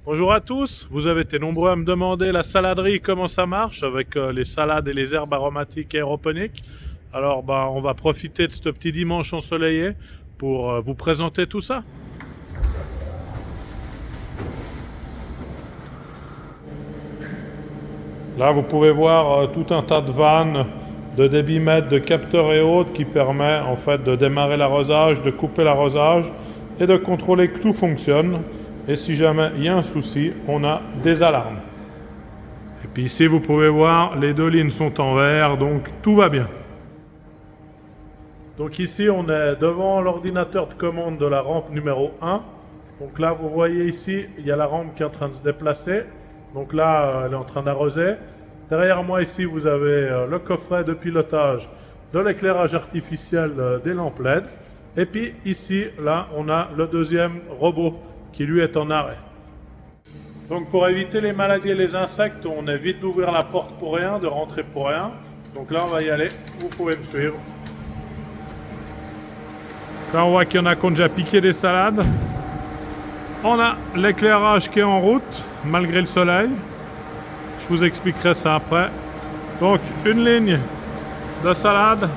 Bonjour à tous, vous avez été nombreux à me demander la saladerie, comment ça marche avec les salades et les herbes aromatiques et aéroponiques. Alors on va profiter de ce petit dimanche ensoleillé pour vous présenter tout ça. Là vous pouvez voir tout un tas de vannes, de débitmètres, de capteurs et autres qui permet en fait de démarrer l'arrosage, de couper l'arrosage et de contrôler que tout fonctionne. Et si jamais il y a un souci, on a des alarmes. Et puis ici, vous pouvez voir, les deux lignes sont en vert, donc tout va bien. Donc ici, on est devant l'ordinateur de commande de la rampe numéro 1. Donc là, vous voyez ici, il y a la rampe qui est en train de se déplacer. Donc là, elle est en train d'arroser. Derrière moi, ici, vous avez le coffret de pilotage de l'éclairage artificiel des lampes LED. Et puis ici, là, on a le deuxième robot qui lui est en arrêt. Donc pour éviter les maladies et les insectes, on évite d'ouvrir la porte pour rien, de rentrer pour rien. Donc là on va y aller, vous pouvez me suivre. Là on voit qu'il y en a qui ont déjà piqué des salades. On a l'éclairage qui est en route, malgré le soleil. Je vous expliquerai ça après. Donc une ligne de salade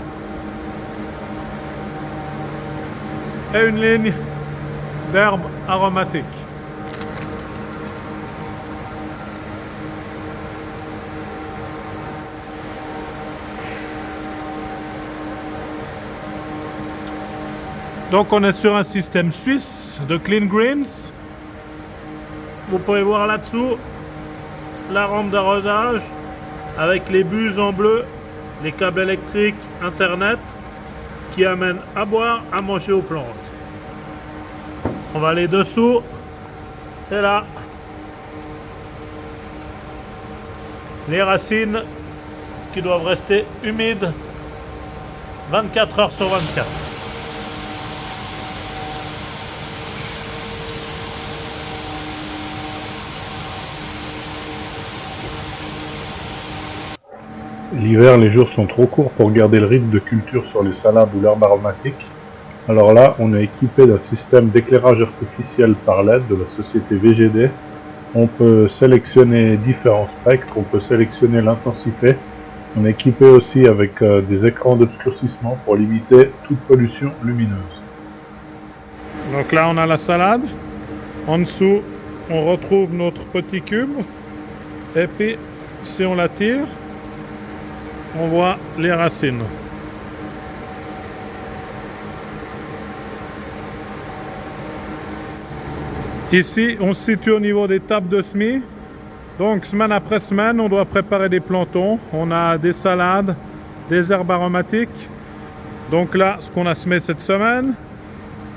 et une ligne d'herbes aromatiques. Donc on est sur un système suisse de Clean Greens. Vous pouvez voir là-dessous la rampe d'arrosage avec les buses en bleu, les câbles électriques, internet qui amènent à boire, à manger aux plantes. On va aller dessous et là les racines qui doivent rester humides 24 heures sur 24. L'hiver, les jours sont trop courts pour garder le rythme de culture sur les salades ou l'herbe aromatique. Alors là, on est équipé d'un système d'éclairage artificiel par LED de la société VGD. On peut sélectionner différents spectres, on peut sélectionner l'intensité. On est équipé aussi avec des écrans d'obscurcissement pour limiter toute pollution lumineuse. Donc là on a la salade. En dessous on retrouve notre petit cube. Et puis si on la tire, on voit les racines. Ici, on se situe au niveau des tables de semis. Donc, semaine après semaine, on doit préparer des plantons. On a des salades, des herbes aromatiques. Donc là, ce qu'on a semé cette semaine.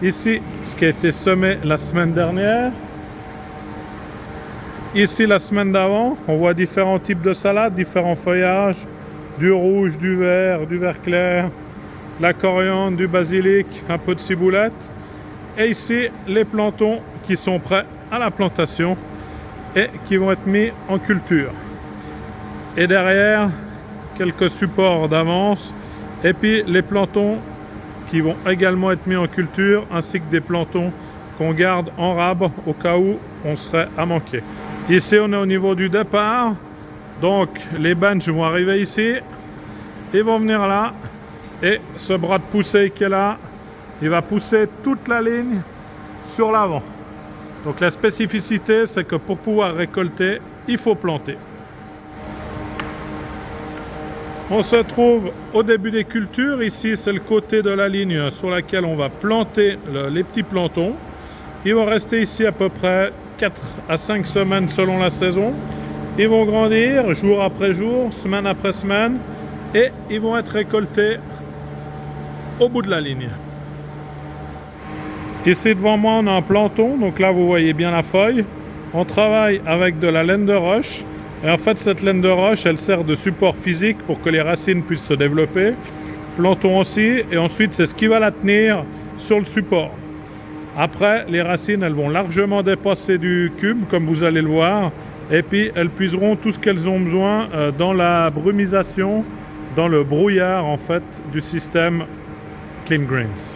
Ici, ce qui a été semé la semaine dernière. Ici, la semaine d'avant, on voit différents types de salades, différents feuillages. Du rouge, du vert clair, la coriandre, du basilic, un peu de ciboulette. Et ici, les plantons qui sont prêts à la plantation et qui vont être mis en culture. Et derrière, quelques supports d'avance. Et puis les plantons qui vont également être mis en culture, ainsi que des plantons qu'on garde en rab au cas où on serait à manquer. Ici, on est au niveau du départ. Donc les benches vont arriver ici, ils vont venir là, et ce bras de poussée qui est là, il va pousser toute la ligne sur l'avant. Donc la spécificité, c'est que pour pouvoir récolter, il faut planter. On se trouve au début des cultures. Ici, c'est le côté de la ligne sur laquelle on va planter les petits plantons. Ils vont rester ici à peu près 4 à 5 semaines selon la saison. Ils vont grandir jour après jour, semaine après semaine, et ils vont être récoltés au bout de la ligne. Ici devant moi, on a un planton, donc là vous voyez bien la feuille. On travaille avec de la laine de roche, et en fait cette laine de roche, elle sert de support physique pour que les racines puissent se développer. Planton aussi, et ensuite c'est ce qui va la tenir sur le support. Après, les racines, elles vont largement dépasser du cube, comme vous allez le voir. Et puis elles puiseront tout ce qu'elles ont besoin dans la brumisation, dans le brouillard en fait du système Clean Greens.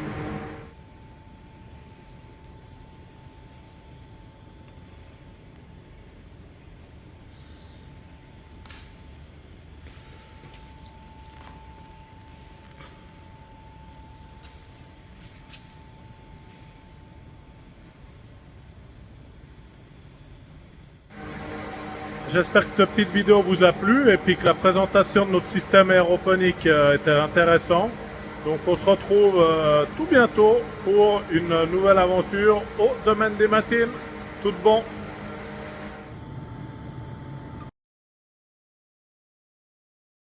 J'espère que cette petite vidéo vous a plu et puis que la présentation de notre système aéroponique était intéressante. Donc on se retrouve tout bientôt pour une nouvelle aventure au domaine des matines. Tout bon!